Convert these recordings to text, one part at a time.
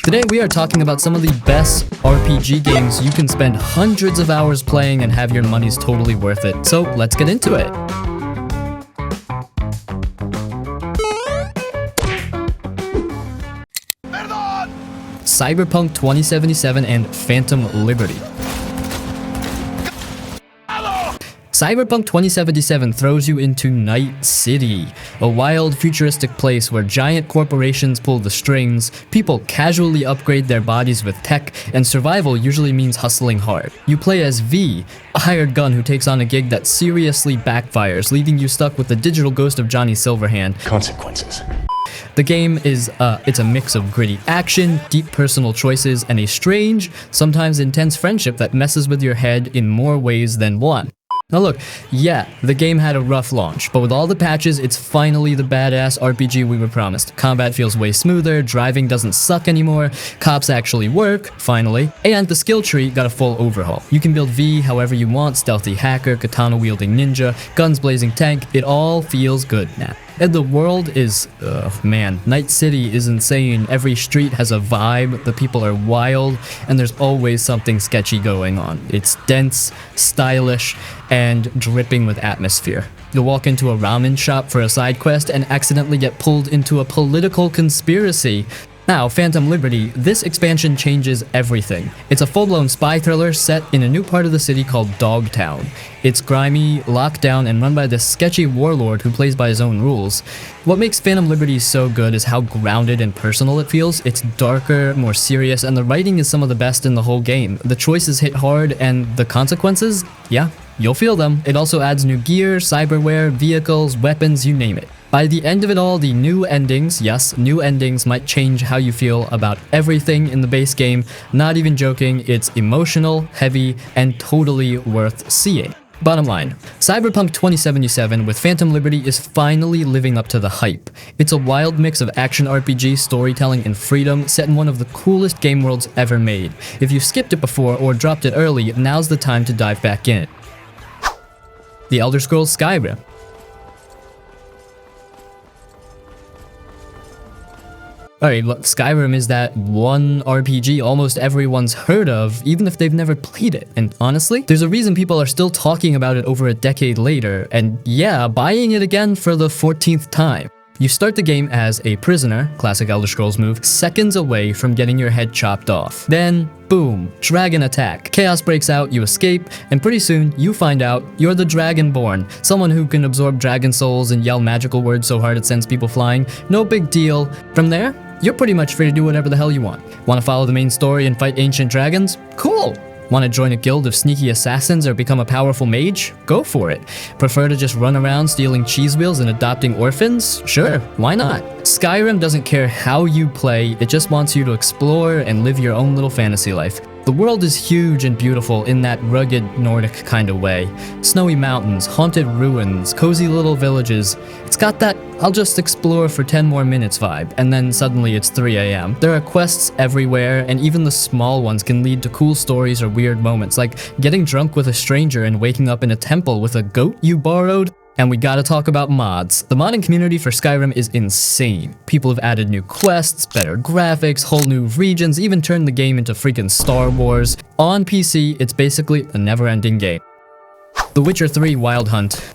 Today we are talking about some of the best RPG games you can spend hundreds of hours playing and have your money's totally worth it. So let's get into it. Cyberpunk 2077 and Phantom Liberty. Cyberpunk 2077 throws you into Night City, a wild, futuristic place where giant corporations pull the strings, people casually upgrade their bodies with tech, and survival usually means hustling hard. You play as V, a hired gun who takes on a gig that seriously backfires, leaving you stuck with the digital ghost of Johnny Silverhand. Consequences. The game is, it's a mix of gritty action, deep personal choices, and a strange, sometimes intense friendship that messes with your head in more ways than one. Now look, yeah, the game had a rough launch, but with all the patches, it's finally the badass RPG we were promised. Combat feels way smoother, driving doesn't suck anymore, cops actually work, finally, and the skill tree got a full overhaul. You can build V however you want, stealthy hacker, katana-wielding ninja, guns-blazing tank, it all feels good now. And the world is, man, Night City is insane. Every street has a vibe, the people are wild, and there's always something sketchy going on. It's dense, stylish, and dripping with atmosphere. You'll walk into a ramen shop for a side quest and accidentally get pulled into a political conspiracy. Now, Phantom Liberty, this expansion changes everything. It's a full-blown spy thriller set in a new part of the city called Dogtown. It's grimy, locked down, and run by this sketchy warlord who plays by his own rules. What makes Phantom Liberty so good is how grounded and personal it feels. It's darker, more serious, and the writing is some of the best in the whole game. The choices hit hard, and the consequences? Yeah, you'll feel them. It also adds new gear, cyberware, vehicles, weapons, you name it. By the end of it all, the new endings, yes, new endings might change how you feel about everything in the base game. Not even joking, it's emotional, heavy, and totally worth seeing. Bottom line, Cyberpunk 2077 with Phantom Liberty is finally living up to the hype. It's a wild mix of action RPG, storytelling, and freedom set in one of the coolest game worlds ever made. If you skipped it before or dropped it early, now's the time to dive back in. The Elder Scrolls Skyrim. Alright, look, Skyrim is that one RPG almost everyone's heard of, even if they've never played it. And honestly, there's a reason people are still talking about it over a decade later, and yeah, buying it again for the 14th time. You start the game as a prisoner, classic Elder Scrolls move, seconds away from getting your head chopped off. Then, boom, dragon attack. Chaos breaks out, you escape, and pretty soon, you find out you're the Dragonborn, someone who can absorb dragon souls and yell magical words so hard it sends people flying. No big deal. From there, you're pretty much free to do whatever the hell you want. Want to follow the main story and fight ancient dragons? Cool! Want to join a guild of sneaky assassins or become a powerful mage? Go for it. Prefer to just run around stealing cheese wheels and adopting orphans? Sure, why not? Skyrim doesn't care how you play, it just wants you to explore and live your own little fantasy life. The world is huge and beautiful in that rugged Nordic kind of way. Snowy mountains, haunted ruins, cozy little villages. It's got that I'll just explore for 10 more minutes vibe, and then suddenly it's 3 AM. There are quests everywhere, and even the small ones can lead to cool stories or weird moments, like getting drunk with a stranger and waking up in a temple with a goat you borrowed. And we gotta talk about mods. The modding community for Skyrim is insane. People have added new quests, better graphics, whole new regions, even turned the game into freaking Star Wars. On PC, it's basically a never-ending game. The Witcher 3 Wild Hunt.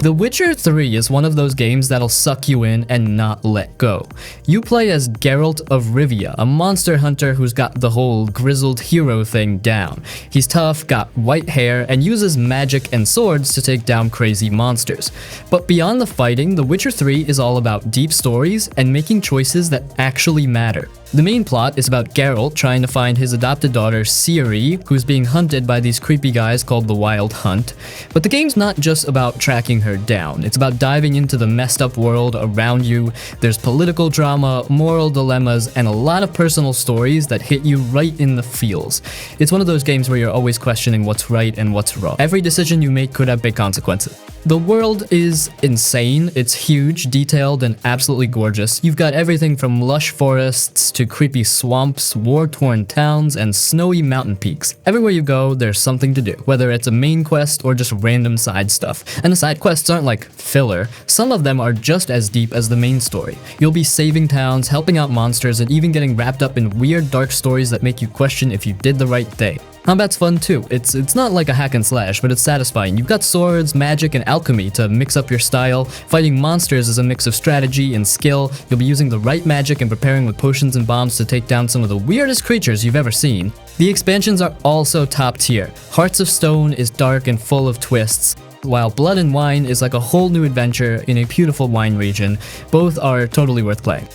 The Witcher 3 is one of those games that'll suck you in and not let go. You play as Geralt of Rivia, a monster hunter who's got the whole grizzled hero thing down. He's tough, got white hair, and uses magic and swords to take down crazy monsters. But beyond the fighting, The Witcher 3 is all about deep stories and making choices that actually matter. The main plot is about Geralt trying to find his adopted daughter Ciri, who's being hunted by these creepy guys called the Wild Hunt. But the game's not just about tracking her down, it's about diving into the messed up world around you. There's political drama, moral dilemmas, and a lot of personal stories that hit you right in the feels. It's one of those games where you're always questioning what's right and what's wrong. Every decision you make could have big consequences. The world is insane. It's huge, detailed, and absolutely gorgeous. You've got everything from lush forests to creepy swamps, war-torn towns, and snowy mountain peaks. Everywhere you go, there's something to do, whether it's a main quest or just random side stuff. And the side quests aren't like filler. Some of them are just as deep as the main story. You'll be saving towns, helping out monsters, and even getting wrapped up in weird dark stories that make you question if you did the right thing. Combat's fun too. It's not like a hack and slash, but it's satisfying. You've got swords, magic, and alchemy to mix up your style. Fighting monsters is a mix of strategy and skill. You'll be using the right magic and preparing with potions and bombs to take down some of the weirdest creatures you've ever seen. The expansions are also top tier. Hearts of Stone is dark and full of twists, while Blood and Wine is like a whole new adventure in a beautiful wine region. Both are totally worth playing.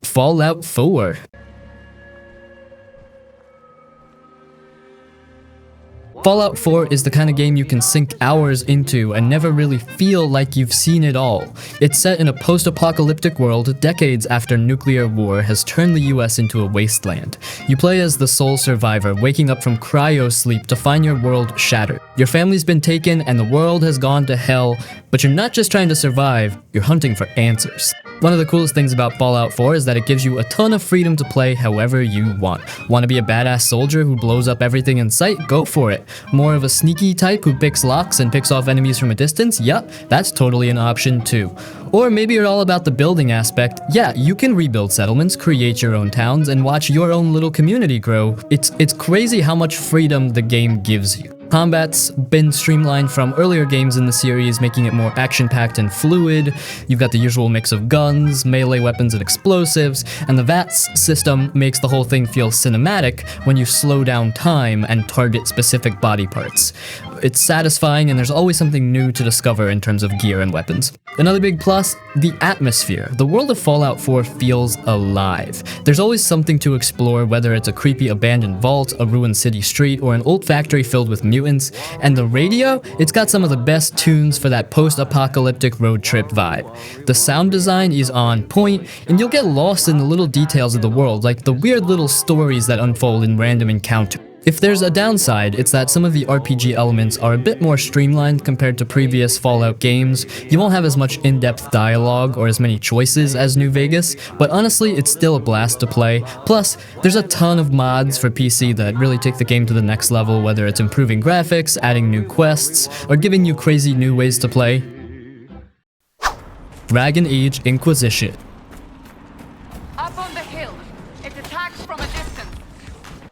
Fallout 4. Fallout 4 is the kind of game you can sink hours into and never really feel like you've seen it all. It's set in a post-apocalyptic world decades after nuclear war has turned the US into a wasteland. You play as the sole survivor, waking up from cryo-sleep to find your world shattered. Your family's been taken and the world has gone to hell, but you're not just trying to survive, you're hunting for answers. One of the coolest things about Fallout 4 is that it gives you a ton of freedom to play however you want. Want to be a badass soldier who blows up everything in sight? Go for it. More of a sneaky type who picks locks and picks off enemies from a distance? Yup, that's totally an option too. Or maybe you're all about the building aspect. Yeah, you can rebuild settlements, create your own towns, and watch your own little community grow. It's crazy how much freedom the game gives you. Combat's been streamlined from earlier games in the series, making it more action-packed and fluid. You've got the usual mix of guns, melee weapons, and explosives, and the VATS system makes the whole thing feel cinematic when you slow down time and target specific body parts. It's satisfying, and there's always something new to discover in terms of gear and weapons. Another big plus, the atmosphere. The world of Fallout 4 feels alive. There's always something to explore, whether it's a creepy abandoned vault, a ruined city street, or an old factory filled with mutants. And the radio, it's got some of the best tunes for that post-apocalyptic road trip vibe. The sound design is on point, and you'll get lost in the little details of the world, like the weird little stories that unfold in random encounters. If there's a downside, it's that some of the RPG elements are a bit more streamlined compared to previous Fallout games. You won't have as much in-depth dialogue or as many choices as New Vegas, but honestly, it's still a blast to play. Plus, there's a ton of mods for PC that really take the game to the next level, whether it's improving graphics, adding new quests, or giving you crazy new ways to play. Dragon Age Inquisition. Up on the hill. It attacks from a distance.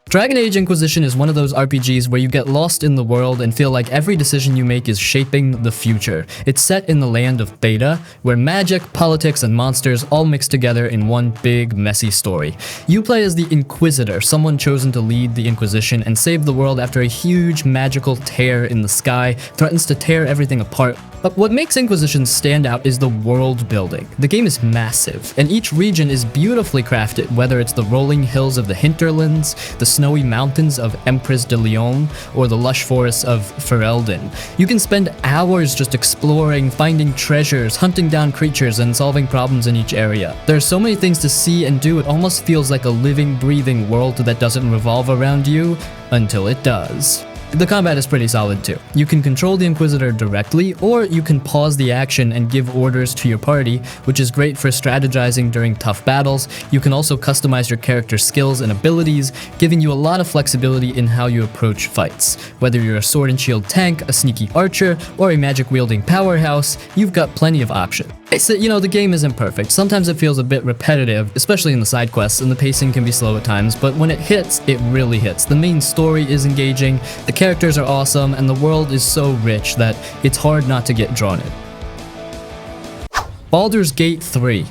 Dragon Age Inquisition is one of those RPGs where you get lost in the world and feel like every decision you make is shaping the future. It's set in the land of Beta, where magic, politics, and monsters all mix together in one big, messy story. You play as the Inquisitor, someone chosen to lead the Inquisition and save the world after a huge magical tear in the sky threatens to tear everything apart. But what makes Inquisition stand out is the world building. The game is massive, and each region is beautifully crafted, whether it's the rolling hills of the Hinterlands, the snowy mountains of Empress de Leon, or the lush forests of Ferelden. You can spend hours just exploring, finding treasures, hunting down creatures, and solving problems in each area. There's so many things to see and do, it almost feels like a living, breathing world that doesn't revolve around you, until it does. The combat is pretty solid too. You can control the Inquisitor directly, or you can pause the action and give orders to your party, which is great for strategizing during tough battles. You can also customize your character's skills and abilities, giving you a lot of flexibility in how you approach fights. Whether you're a sword and shield tank, a sneaky archer, or a magic-wielding powerhouse, you've got plenty of options. The game isn't perfect. Sometimes it feels a bit repetitive, especially in the side quests, and the pacing can be slow at times, but when it hits, it really hits. The main story is engaging, the characters are awesome, and the world is so rich that it's hard not to get drawn in. Baldur's Gate 3.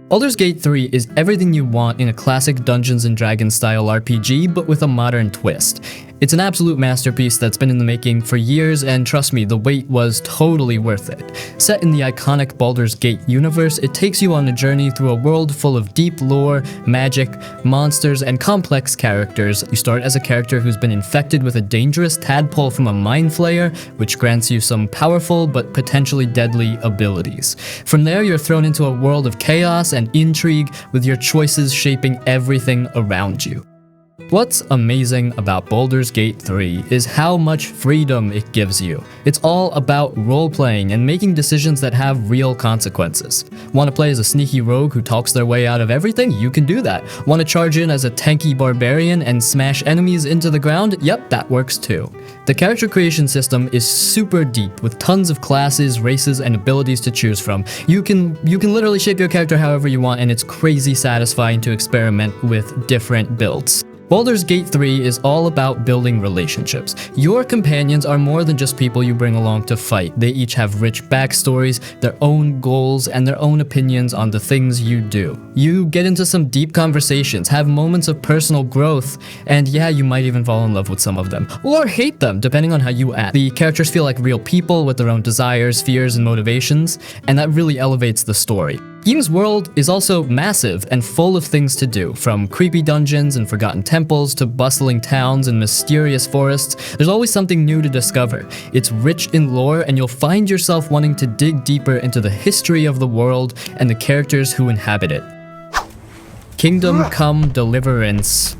Baldur's Gate 3 is everything you want in a classic Dungeons & Dragons style RPG, but with a modern twist. It's an absolute masterpiece that's been in the making for years, and trust me, the wait was totally worth it. Set in the iconic Baldur's Gate universe, it takes you on a journey through a world full of deep lore, magic, monsters, and complex characters. You start as a character who's been infected with a dangerous tadpole from a mind flayer, which grants you some powerful but potentially deadly abilities. From there, you're thrown into a world of chaos and intrigue, with your choices shaping everything around you. What's amazing about Baldur's Gate 3 is how much freedom it gives you. It's all about role-playing and making decisions that have real consequences. Want to play as a sneaky rogue who talks their way out of everything? You can do that. Want to charge in as a tanky barbarian and smash enemies into the ground? Yep, that works too. The character creation system is super deep with tons of classes, races, and abilities to choose from. You can literally shape your character however you want, and it's crazy satisfying to experiment with different builds. Baldur's Gate 3 is all about building relationships. Your companions are more than just people you bring along to fight. They each have rich backstories, their own goals, and their own opinions on the things you do. You get into some deep conversations, have moments of personal growth, and yeah, you might even fall in love with some of them. Or hate them, depending on how you act. The characters feel like real people with their own desires, fears, and motivations, and that really elevates the story. Ying's world is also massive and full of things to do, from creepy dungeons and forgotten temples to bustling towns and mysterious forests. There's always something new to discover. It's rich in lore, and you'll find yourself wanting to dig deeper into the history of the world and the characters who inhabit it. Kingdom Come Deliverance.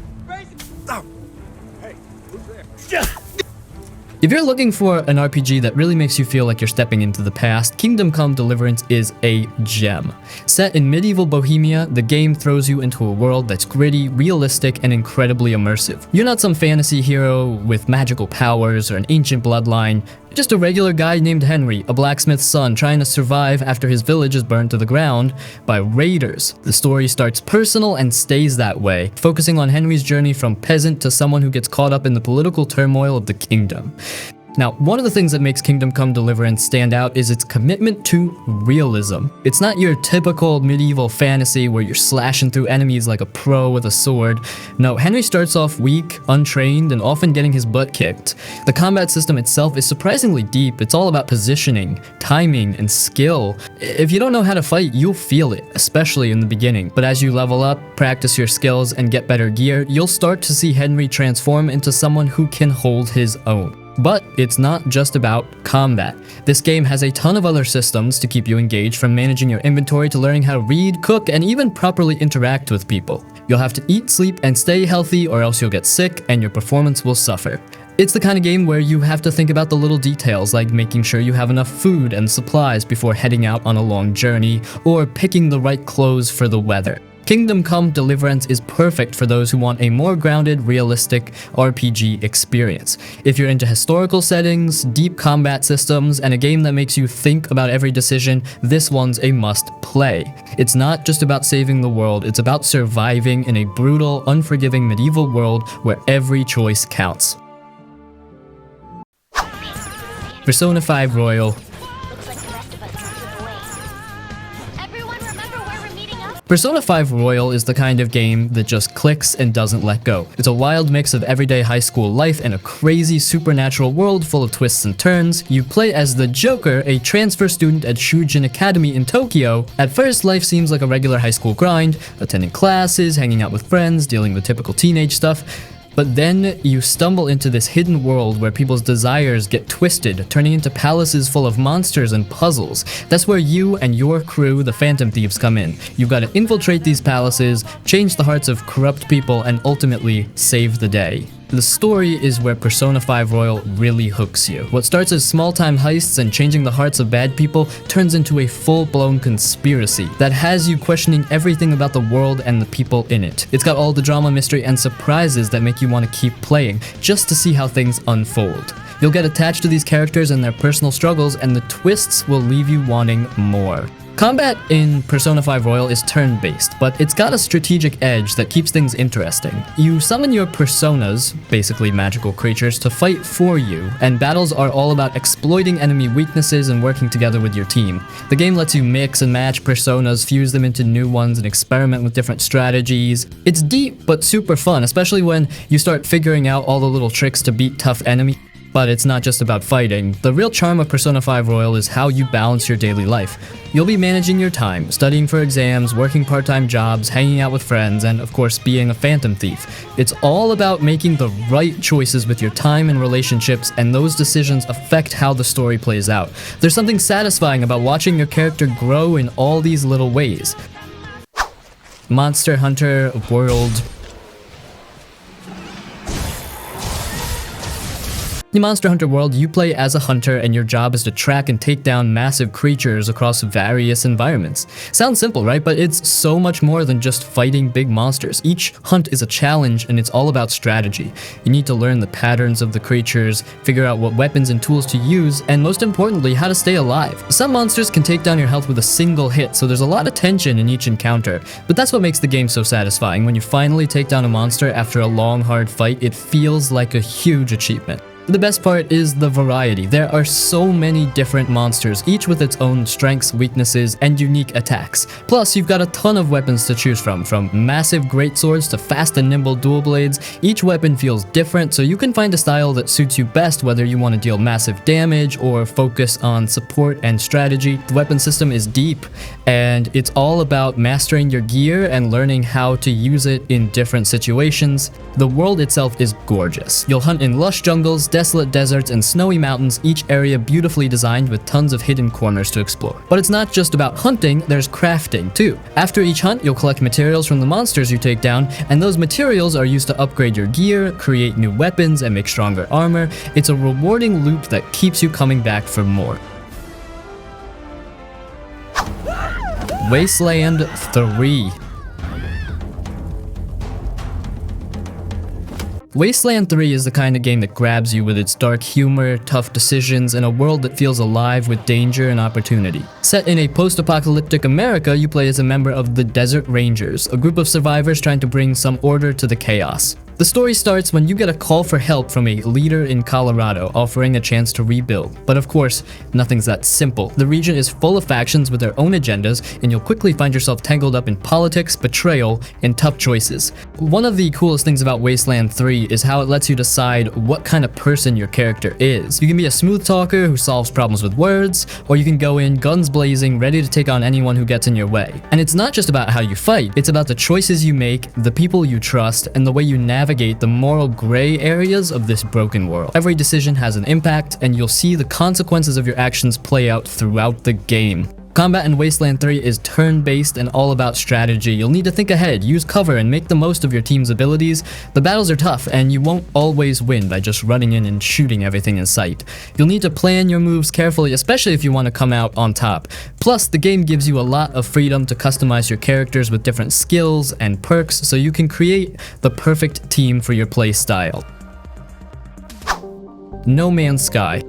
If you're looking for an RPG that really makes you feel like you're stepping into the past, Kingdom Come Deliverance is a gem. Set in medieval Bohemia, the game throws you into a world that's gritty, realistic, and incredibly immersive. You're not some fantasy hero with magical powers or an ancient bloodline. You're just a regular guy named Henry, a blacksmith's son trying to survive after his village is burned to the ground by raiders. The story starts personal and stays that way, focusing on Henry's journey from peasant to someone who gets caught up in the political turmoil of the kingdom. Now, one of the things that makes Kingdom Come Deliverance stand out is its commitment to realism. It's not your typical medieval fantasy where you're slashing through enemies like a pro with a sword. No, Henry starts off weak, untrained, and often getting his butt kicked. The combat system itself is surprisingly deep. It's all about positioning, timing, and skill. If you don't know how to fight, you'll feel it, especially in the beginning. But as you level up, practice your skills, and get better gear, you'll start to see Henry transform into someone who can hold his own. But it's not just about combat. This game has a ton of other systems to keep you engaged, from managing your inventory to learning how to read, cook, and even properly interact with people. You'll have to eat, sleep, and stay healthy, or else you'll get sick and your performance will suffer. It's the kind of game where you have to think about the little details, like making sure you have enough food and supplies before heading out on a long journey, or picking the right clothes for the weather. Kingdom Come Deliverance is perfect for those who want a more grounded, realistic RPG experience. If you're into historical settings, deep combat systems, and a game that makes you think about every decision, this one's a must-play. It's not just about saving the world, it's about surviving in a brutal, unforgiving medieval world where every choice counts. Persona 5 Royal. Persona 5 Royal is the kind of game that just clicks and doesn't let go. It's a wild mix of everyday high school life and a crazy supernatural world full of twists and turns. You play as the Joker, a transfer student at Shujin Academy in Tokyo. At first, life seems like a regular high school grind, attending classes, hanging out with friends, dealing with typical teenage stuff. But then you stumble into this hidden world where people's desires get twisted, turning into palaces full of monsters and puzzles. That's where you and your crew, the Phantom Thieves, come in. You've got to infiltrate these palaces, change the hearts of corrupt people, and ultimately save the day. The story is where Persona 5 Royal really hooks you. What starts as small-time heists and changing the hearts of bad people turns into a full-blown conspiracy that has you questioning everything about the world and the people in it. It's got all the drama, mystery, and surprises that make you want to keep playing, just to see how things unfold. You'll get attached to these characters and their personal struggles, and the twists will leave you wanting more. Combat in Persona 5 Royal is turn-based, but it's got a strategic edge that keeps things interesting. You summon your personas, basically magical creatures, to fight for you, and battles are all about exploiting enemy weaknesses and working together with your team. The game lets you mix and match personas, fuse them into new ones, and experiment with different strategies. It's deep, but super fun, especially when you start figuring out all the little tricks to beat tough enemies. But it's not just about fighting. The real charm of Persona 5 Royal is how you balance your daily life. You'll be managing your time, studying for exams, working part-time jobs, hanging out with friends, and of course being a phantom thief. It's all about making the right choices with your time and relationships, and those decisions affect how the story plays out. There's something satisfying about watching your character grow in all these little ways. Monster Hunter World. In Monster Hunter World, you play as a hunter and your job is to track and take down massive creatures across various environments. Sounds simple, right? But it's so much more than just fighting big monsters. Each hunt is a challenge and it's all about strategy. You need to learn the patterns of the creatures, figure out what weapons and tools to use, and most importantly, how to stay alive. Some monsters can take down your health with a single hit, so there's a lot of tension in each encounter. But that's what makes the game so satisfying. When you finally take down a monster after a long, hard fight, it feels like a huge achievement. The best part is the variety. There are so many different monsters, each with its own strengths, weaknesses, and unique attacks. Plus, you've got a ton of weapons to choose from massive greatswords to fast and nimble dual blades. Each weapon feels different, so you can find a style that suits you best whether you want to deal massive damage or focus on support and strategy. The weapon system is deep, and it's all about mastering your gear and learning how to use it in different situations. The world itself is gorgeous. You'll hunt in lush jungles, desolate deserts, and snowy mountains, each area beautifully designed with tons of hidden corners to explore. But it's not just about hunting, there's crafting too. After each hunt, you'll collect materials from the monsters you take down, and those materials are used to upgrade your gear, create new weapons, and make stronger armor. It's a rewarding loop that keeps you coming back for more. Wasteland 3. Wasteland 3 is the kind of game that grabs you with its dark humor, tough decisions, and a world that feels alive with danger and opportunity. Set in a post-apocalyptic America, you play as a member of the Desert Rangers, a group of survivors trying to bring some order to the chaos. The story starts when you get a call for help from a leader in Colorado offering a chance to rebuild. But of course, nothing's that simple. The region is full of factions with their own agendas, and you'll quickly find yourself tangled up in politics, betrayal, and tough choices. One of the coolest things about Wasteland 3 is how it lets you decide what kind of person your character is. You can be a smooth talker who solves problems with words, or you can go in guns blazing, ready to take on anyone who gets in your way. And it's not just about how you fight, it's about the choices you make, the people you trust, and the way you navigate the moral gray areas of this broken world. Every decision has an impact, and you'll see the consequences of your actions play out throughout the game. Combat in Wasteland 3 is turn-based and all about strategy. You'll need to think ahead, use cover, and make the most of your team's abilities. The battles are tough, and you won't always win by just running in and shooting everything in sight. You'll need to plan your moves carefully, especially if you want to come out on top. Plus, the game gives you a lot of freedom to customize your characters with different skills and perks, so you can create the perfect team for your play style. No Man's Sky.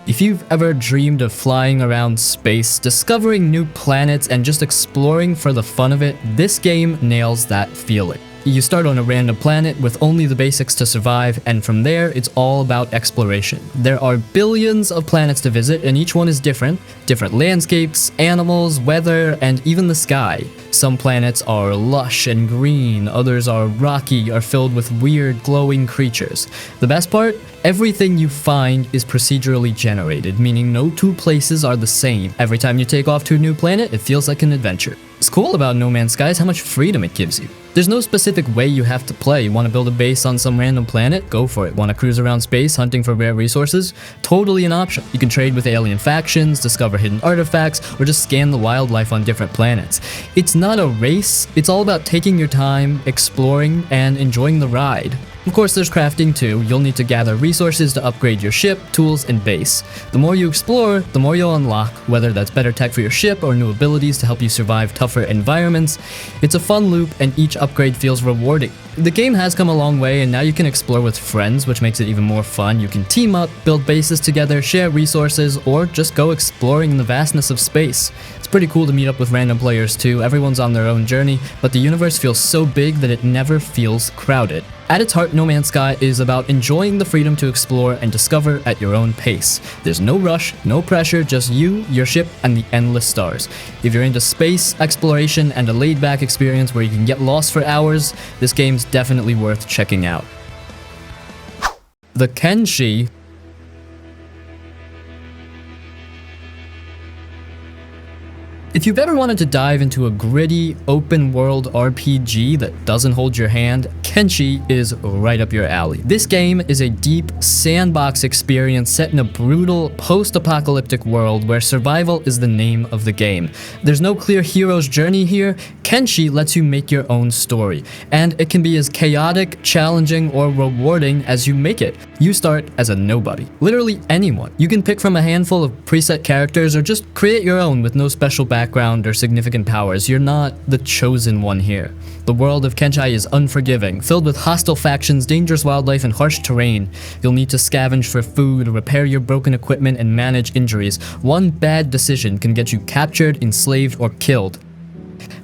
If you've ever dreamed of flying around space, discovering new planets, and just exploring for the fun of it, this game nails that feeling. You start on a random planet with only the basics to survive, and from there, it's all about exploration. There are billions of planets to visit, and each one is different. Different landscapes, animals, weather, and even the sky. Some planets are lush and green, others are rocky or filled with weird glowing creatures. The best part? Everything you find is procedurally generated, meaning no two places are the same. Every time you take off to a new planet, it feels like an adventure. What's cool about No Man's Sky is how much freedom it gives you. There's no specific way you have to play. Want to build a base on some random planet? Go for it. Want to cruise around space hunting for rare resources? Totally an option. You can trade with alien factions, discover hidden artifacts, or just scan the wildlife on different planets. It's not a race. It's all about taking your time, exploring, and enjoying the ride. Of course, there's crafting too. You'll need to gather resources to upgrade your ship, tools, and base. The more you explore, the more you'll unlock, whether that's better tech for your ship or new abilities to help you survive tougher environments. It's a fun loop, and each upgrade feels rewarding. The game has come a long way, and now you can explore with friends, which makes it even more fun. You can team up, build bases together, share resources, or just go exploring in the vastness of space. It's pretty cool to meet up with random players too. Everyone's on their own journey, but the universe feels so big that it never feels crowded. At its heart, No Man's Sky is about enjoying the freedom to explore and discover at your own pace. There's no rush, no pressure, just you, your ship, and the endless stars. If you're into space, exploration, and a laid-back experience where you can get lost for hours, this game's definitely worth checking out. The Kenshi. If you've ever wanted to dive into a gritty, open-world RPG that doesn't hold your hand, Kenshi is right up your alley. This game is a deep, sandbox experience set in a brutal, post-apocalyptic world where survival is the name of the game. There's no clear hero's journey here. Kenshi lets you make your own story, and it can be as chaotic, challenging, or rewarding as you make it. You start as a nobody. Literally anyone. You can pick from a handful of preset characters or just create your own with no special background or significant powers. You're not the chosen one here. The world of Kenshi is unforgiving, filled with hostile factions, dangerous wildlife, and harsh terrain. You'll need to scavenge for food, repair your broken equipment, and manage injuries. One bad decision can get you captured, enslaved, or killed.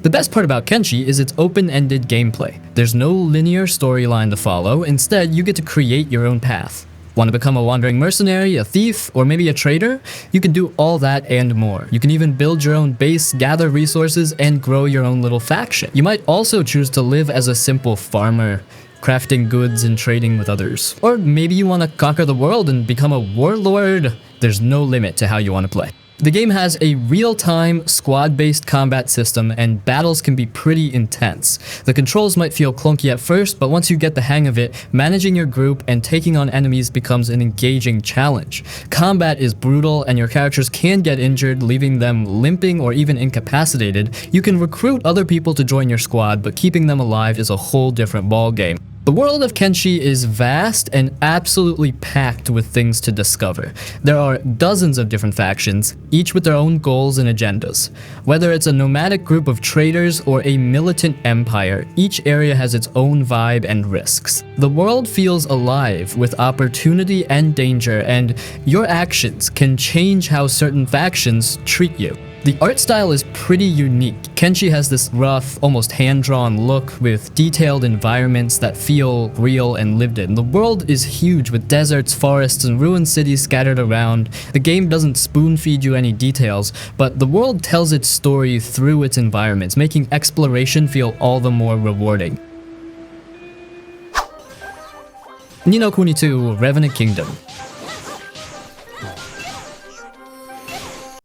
The best part about Kenshi is its open-ended gameplay. There's no linear storyline to follow. Instead, you get to create your own path. Want to become a wandering mercenary, a thief, or maybe a trader? You can do all that and more. You can even build your own base, gather resources, and grow your own little faction. You might also choose to live as a simple farmer, crafting goods and trading with others. Or maybe you want to conquer the world and become a warlord. There's no limit to how you want to play. The game has a real-time, squad-based combat system, and battles can be pretty intense. The controls might feel clunky at first, but once you get the hang of it, managing your group and taking on enemies becomes an engaging challenge. Combat is brutal, and your characters can get injured, leaving them limping or even incapacitated. You can recruit other people to join your squad, but keeping them alive is a whole different ballgame. The world of Kenshi is vast and absolutely packed with things to discover. There are dozens of different factions, each with their own goals and agendas. Whether it's a nomadic group of traders or a militant empire, each area has its own vibe and risks. The world feels alive with opportunity and danger, and your actions can change how certain factions treat you. The art style is pretty unique. Kenshi has this rough, almost hand-drawn look with detailed environments that feel real and lived in. The world is huge with deserts, forests, and ruined cities scattered around. The game doesn't spoon-feed you any details, but the world tells its story through its environments, making exploration feel all the more rewarding. Ni no Kuni 2: Revenant Kingdom.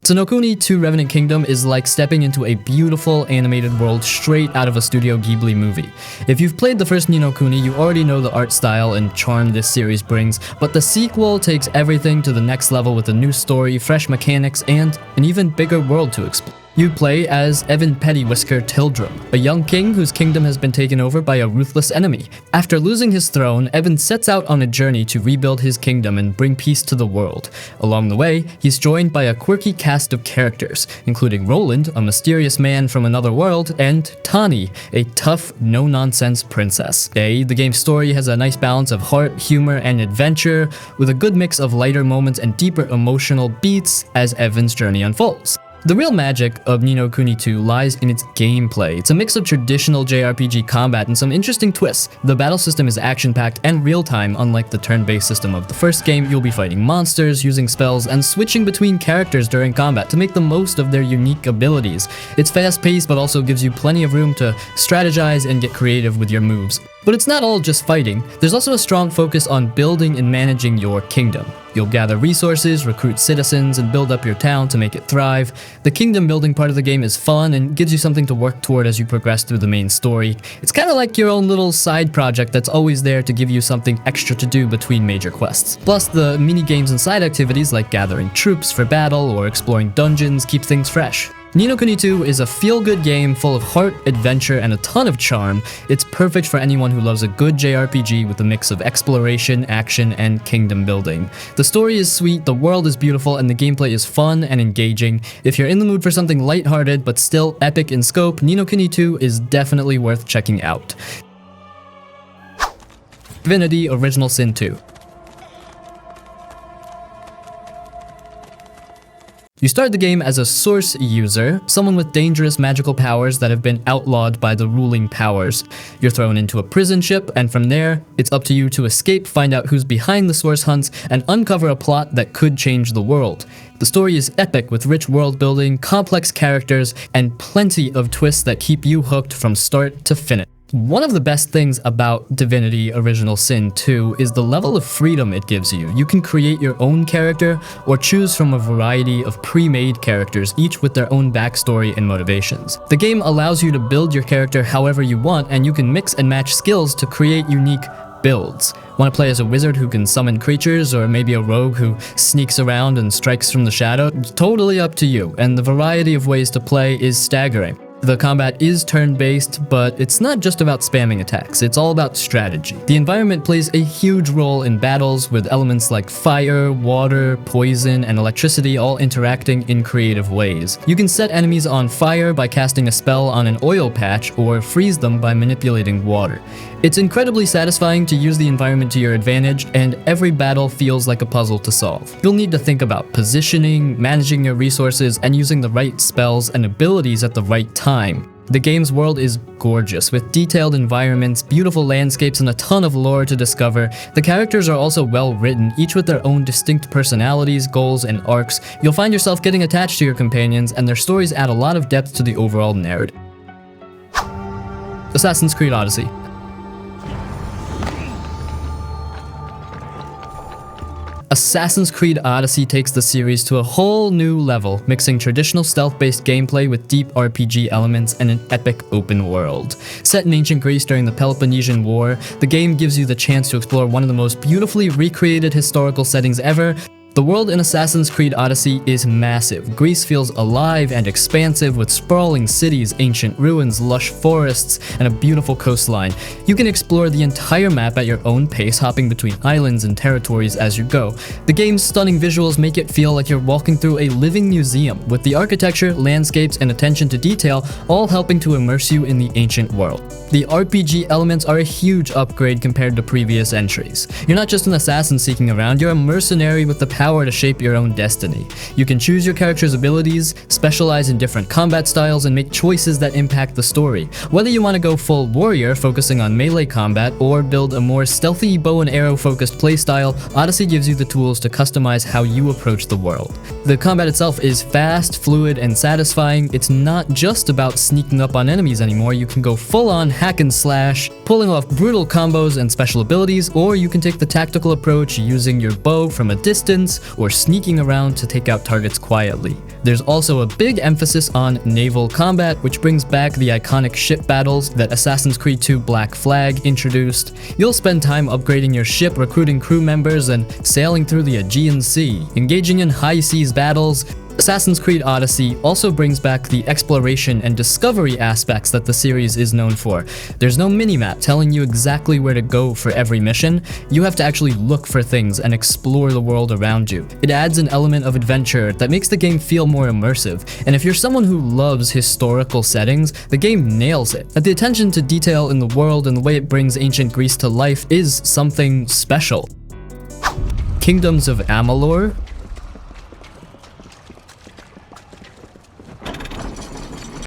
So Ni no Kuni 2: Revenant Kingdom is like stepping into a beautiful animated world straight out of a Studio Ghibli movie. If you've played the first Ni no Kuni, you already know the art style and charm this series brings, but the sequel takes everything to the next level with a new story, fresh mechanics, and an even bigger world to explore. You play as Evan Pettywhisker Tildrum, a young king whose kingdom has been taken over by a ruthless enemy. After losing his throne, Evan sets out on a journey to rebuild his kingdom and bring peace to the world. Along the way, he's joined by a quirky cast of characters, including Roland, a mysterious man from another world, and Tani, a tough, no-nonsense princess. The game's story has a nice balance of heart, humor, and adventure, with a good mix of lighter moments and deeper emotional beats as Evan's journey unfolds. The real magic of Ni no Kuni 2 lies in its gameplay. It's a mix of traditional JRPG combat and some interesting twists. The battle system is action-packed and real-time, unlike the turn-based system of the first game. You'll be fighting monsters, using spells, and switching between characters during combat to make the most of their unique abilities. It's fast-paced, but also gives you plenty of room to strategize and get creative with your moves. But it's not all just fighting. There's also a strong focus on building and managing your kingdom. You'll gather resources, recruit citizens, and build up your town to make it thrive. The kingdom building part of the game is fun and gives you something to work toward as you progress through the main story. It's kind of like your own little side project that's always there to give you something extra to do between major quests. Plus, the mini-games and side activities like gathering troops for battle or exploring dungeons keep things fresh. Ni no Kuni 2 is a feel-good game full of heart, adventure, and a ton of charm. It's perfect for anyone who loves a good JRPG with a mix of exploration, action, and kingdom building. The story is sweet, the world is beautiful, and the gameplay is fun and engaging. If you're in the mood for something lighthearted but still epic in scope, Ni no Kuni 2 is definitely worth checking out. Divinity: Original Sin 2. You start the game as a Source user, someone with dangerous magical powers that have been outlawed by the ruling powers. You're thrown into a prison ship, and from there, it's up to you to escape, find out who's behind the Source hunts, and uncover a plot that could change the world. The story is epic with rich world building, complex characters, and plenty of twists that keep you hooked from start to finish. One of the best things about Divinity Original Sin 2 is the level of freedom it gives you. You can create your own character or choose from a variety of pre-made characters, each with their own backstory and motivations. The game allows you to build your character however you want, and you can mix and match skills to create unique builds. Want to play as a wizard who can summon creatures, or maybe a rogue who sneaks around and strikes from the shadow? It's totally up to you, and the variety of ways to play is staggering. The combat is turn-based, but it's not just about spamming attacks, it's all about strategy. The environment plays a huge role in battles, with elements like fire, water, poison, and electricity all interacting in creative ways. You can set enemies on fire by casting a spell on an oil patch, or freeze them by manipulating water. It's incredibly satisfying to use the environment to your advantage, and every battle feels like a puzzle to solve. You'll need to think about positioning, managing your resources, and using the right spells and abilities at the right time. The game's world is gorgeous, with detailed environments, beautiful landscapes, and a ton of lore to discover. The characters are also well written, each with their own distinct personalities, goals, and arcs. You'll find yourself getting attached to your companions, and their stories add a lot of depth to the overall narrative. Assassin's Creed Odyssey. Assassin's Creed Odyssey takes the series to a whole new level, mixing traditional stealth-based gameplay with deep RPG elements and an epic open world. Set in ancient Greece during the Peloponnesian War, the game gives you the chance to explore one of the most beautifully recreated historical settings ever. The world in Assassin's Creed Odyssey is massive. Greece feels alive and expansive, with sprawling cities, ancient ruins, lush forests, and a beautiful coastline. You can explore the entire map at your own pace, hopping between islands and territories as you go. The game's stunning visuals make it feel like you're walking through a living museum, with the architecture, landscapes, and attention to detail all helping to immerse you in the ancient world. The RPG elements are a huge upgrade compared to previous entries. You're not just an assassin seeking around, you're a mercenary with the power to shape your own destiny. You can choose your character's abilities, specialize in different combat styles, and make choices that impact the story. Whether you want to go full warrior, focusing on melee combat, or build a more stealthy bow and arrow focused playstyle, Odyssey gives you the tools to customize how you approach the world. The combat itself is fast, fluid, and satisfying. It's not just about sneaking up on enemies anymore. You can go full on hack and slash, pulling off brutal combos and special abilities, or you can take the tactical approach using your bow from a distance, or sneaking around to take out targets quietly. There's also a big emphasis on naval combat, which brings back the iconic ship battles that Assassin's Creed 2 Black Flag introduced. You'll spend time upgrading your ship, recruiting crew members, and sailing through the Aegean Sea, engaging in high seas battles. Assassin's Creed Odyssey also brings back the exploration and discovery aspects that the series is known for. There's no minimap telling you exactly where to go for every mission. You have to actually look for things and explore the world around you. It adds an element of adventure that makes the game feel more immersive, and if you're someone who loves historical settings, the game nails it. The attention to detail in the world and the way it brings ancient Greece to life is something special. Kingdoms of Amalur.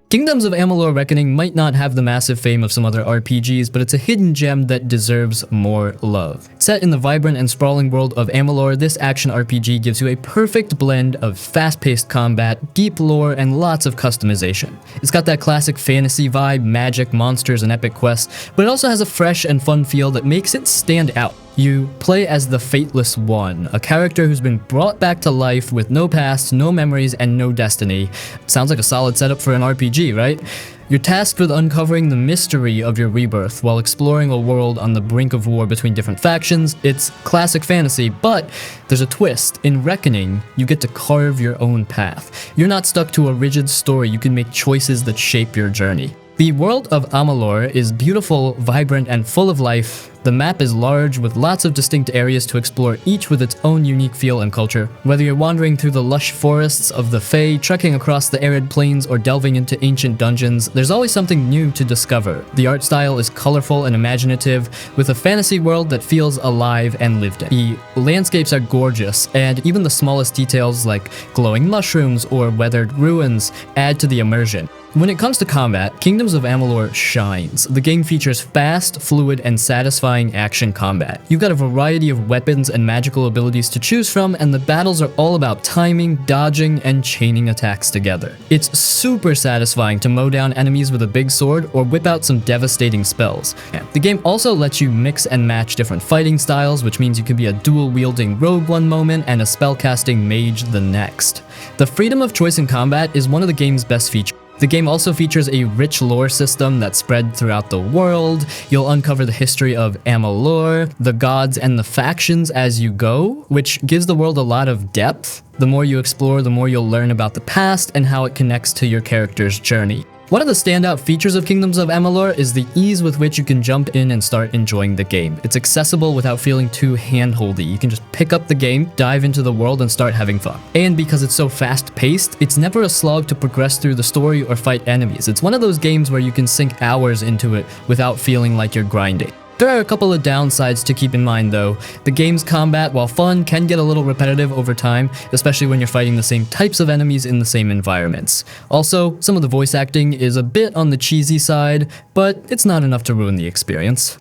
Kingdoms of Amalur Reckoning might not have the massive fame of some other RPGs, but it's a hidden gem that deserves more love. Set in the vibrant and sprawling world of Amalur, this action RPG gives you a perfect blend of fast-paced combat, deep lore, and lots of customization. It's got that classic fantasy vibe, magic, monsters, and epic quests, but it also has a fresh and fun feel that makes it stand out. You play as the Fateless One, a character who's been brought back to life with no past, no memories, and no destiny. Sounds like a solid setup for an RPG, right? You're tasked with uncovering the mystery of your rebirth while exploring a world on the brink of war between different factions. It's classic fantasy, but there's a twist. In Reckoning, you get to carve your own path. You're not stuck to a rigid story, you can make choices that shape your journey. The world of Amalur is beautiful, vibrant, and full of life. The map is large with lots of distinct areas to explore, each with its own unique feel and culture. Whether you're wandering through the lush forests of the Fae, trekking across the arid plains, or delving into ancient dungeons, there's always something new to discover. The art style is colorful and imaginative, with a fantasy world that feels alive and lived in. The landscapes are gorgeous, and even the smallest details like glowing mushrooms or weathered ruins add to the immersion. When it comes to combat, Kingdoms of Amalur shines. The game features fast, fluid, and satisfying satisfying action combat. You've got a variety of weapons and magical abilities to choose from, and the battles are all about timing, dodging, and chaining attacks together. It's super satisfying to mow down enemies with a big sword or whip out some devastating spells. The game also lets you mix and match different fighting styles, which means you can be a dual-wielding rogue one moment and a spellcasting mage the next. The freedom of choice in combat is one of the game's best features. The game also features a rich lore system that's spread throughout the world. You'll uncover the history of Amalur, the gods, and the factions as you go, which gives the world a lot of depth. The more you explore, the more you'll learn about the past and how it connects to your character's journey. One of the standout features of Kingdoms of Amalur is the ease with which you can jump in and start enjoying the game. It's accessible without feeling too handholdy. You can just pick up the game, dive into the world, and start having fun. And because it's so fast-paced, it's never a slog to progress through the story or fight enemies. It's one of those games where you can sink hours into it without feeling like you're grinding. There are a couple of downsides to keep in mind though. The game's combat, while fun, can get a little repetitive over time, especially when you're fighting the same types of enemies in the same environments. Also, some of the voice acting is a bit on the cheesy side, but it's not enough to ruin the experience.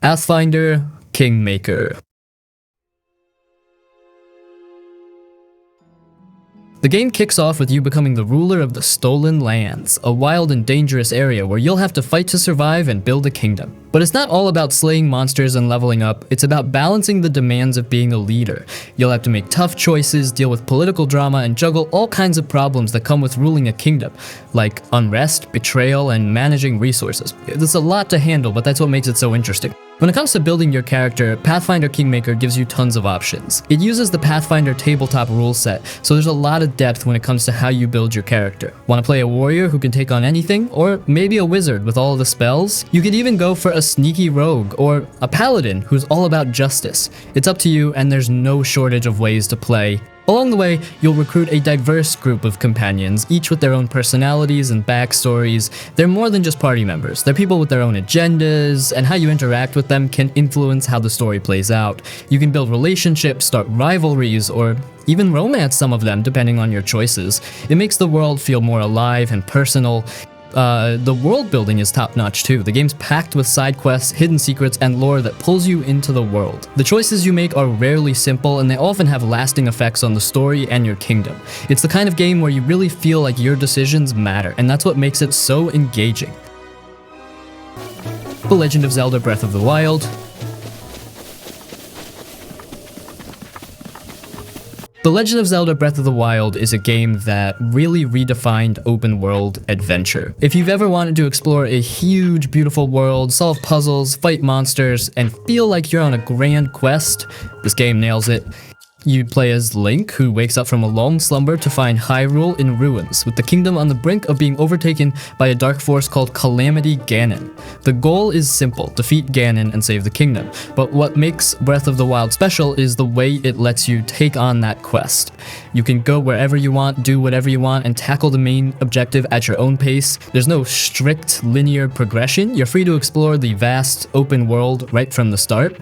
Pathfinder, Kingmaker. The game kicks off with you becoming the ruler of the Stolen Lands, a wild and dangerous area where you'll have to fight to survive and build a kingdom. But it's not all about slaying monsters and leveling up, it's about balancing the demands of being a leader. You'll have to make tough choices, deal with political drama, and juggle all kinds of problems that come with ruling a kingdom, like unrest, betrayal, and managing resources. There's a lot to handle, but that's what makes it so interesting. When it comes to building your character, Pathfinder Kingmaker gives you tons of options. It uses the Pathfinder tabletop rule set, so there's a lot of depth when it comes to how you build your character. Want to play a warrior who can take on anything? Or maybe a wizard with all of the spells? You could even go for a sneaky rogue, or a paladin who's all about justice. It's up to you, and there's no shortage of ways to play. Along the way, you'll recruit a diverse group of companions, each with their own personalities and backstories. They're more than just party members. They're people with their own agendas, and how you interact with them can influence how the story plays out. You can build relationships, start rivalries, or even romance some of them, depending on your choices. It makes the world feel more alive and personal. The world building is top-notch too. The game's packed with side quests, hidden secrets, and lore that pulls you into the world. The choices you make are rarely simple, and they often have lasting effects on the story and your kingdom. It's the kind of game where you really feel like your decisions matter, and that's what makes it so engaging. The Legend of Zelda Breath of the Wild. The Legend of Zelda Breath of the Wild is a game that really redefined open-world adventure. If you've ever wanted to explore a huge, beautiful world, solve puzzles, fight monsters, and feel like you're on a grand quest, this game nails it. You play as Link, who wakes up from a long slumber to find Hyrule in ruins, with the kingdom on the brink of being overtaken by a dark force called Calamity Ganon. The goal is simple: defeat Ganon and save the kingdom. But what makes Breath of the Wild special is the way it lets you take on that quest. You can go wherever you want, do whatever you want, and tackle the main objective at your own pace. There's no strict linear progression. You're free to explore the vast open world right from the start.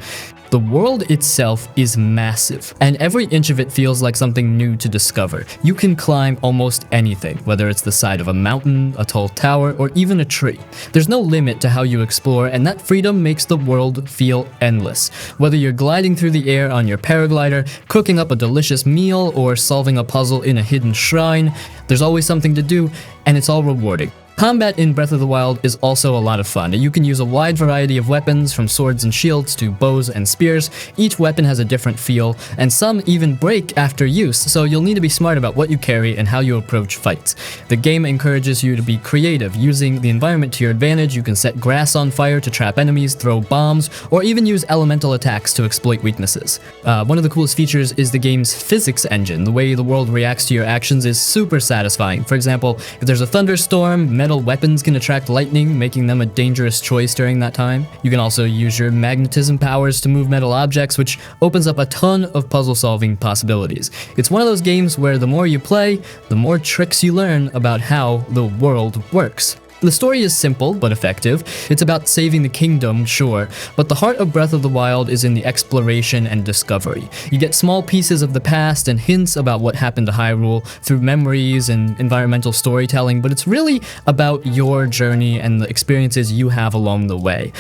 The world itself is massive, and every inch of it feels like something new to discover. You can climb almost anything, whether it's the side of a mountain, a tall tower, or even a tree. There's no limit to how you explore, and that freedom makes the world feel endless. Whether you're gliding through the air on your paraglider, cooking up a delicious meal, or solving a puzzle in a hidden shrine, there's always something to do, and it's all rewarding. Combat in Breath of the Wild is also a lot of fun. You can use a wide variety of weapons, from swords and shields to bows and spears. Each weapon has a different feel, and some even break after use, so you'll need to be smart about what you carry and how you approach fights. The game encourages you to be creative, using the environment to your advantage. You can set grass on fire to trap enemies, throw bombs, or even use elemental attacks to exploit weaknesses. One of the coolest features is the game's physics engine. The way the world reacts to your actions is super satisfying. For example, if there's a thunderstorm, metal weapons can attract lightning, making them a dangerous choice during that time. You can also use your magnetism powers to move metal objects, which opens up a ton of puzzle-solving possibilities. It's one of those games where the more you play, the more tricks you learn about how the world works. The story is simple but effective. It's about saving the kingdom, sure, but the heart of Breath of the Wild is in the exploration and discovery. You get small pieces of the past and hints about what happened to Hyrule through memories and environmental storytelling, but it's really about your journey and the experiences you have along the way.